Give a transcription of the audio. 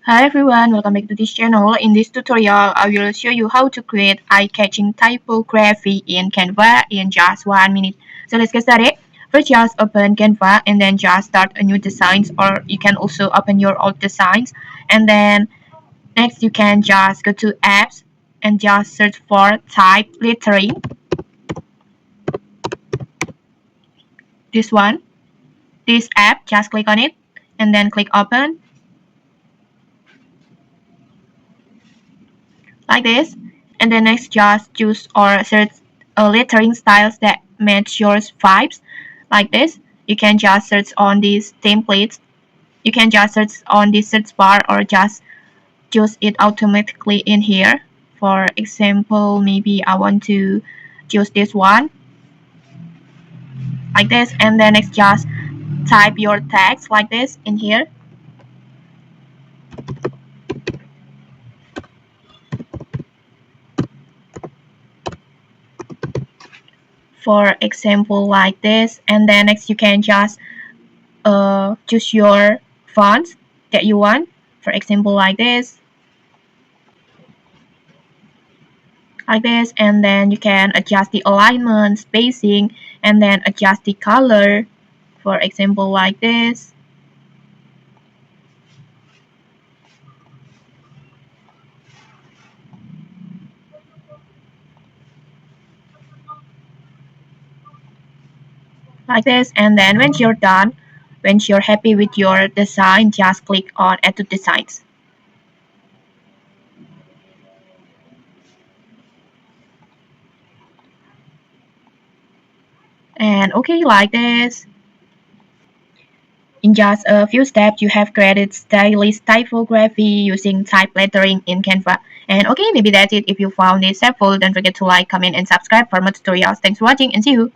Hi everyone, welcome back to this channel. In this tutorial, I will show you how to create eye-catching typography in Canva in just 1 minute. So let's get started. First, just open Canva and then just start a new designs, or you can also open your old designs. And then next you can just go to apps and just search for type lettering. This one, this app, just click on it and then click open. Like this, and then next just choose or search lettering styles that match your vibes. Like this, you can just search on these templates. You can just search on the search bar or just choose it automatically in here. For example, maybe I want to choose this one, like this, and then next just type your text like this in here. For example, like this, and then next you can just choose your fonts that you want. For example, like this, and then you can adjust the alignment, spacing, and then adjust the color. For example, like this. Like this, and then when you're done, when you're happy with your design, just click on add to designs. And okay, like this. In just a few steps, you have created stylized typography using type lettering in Canva. And okay, maybe that's it. If you found this helpful, don't forget to like, comment, and subscribe for more tutorials. Thanks for watching and see you.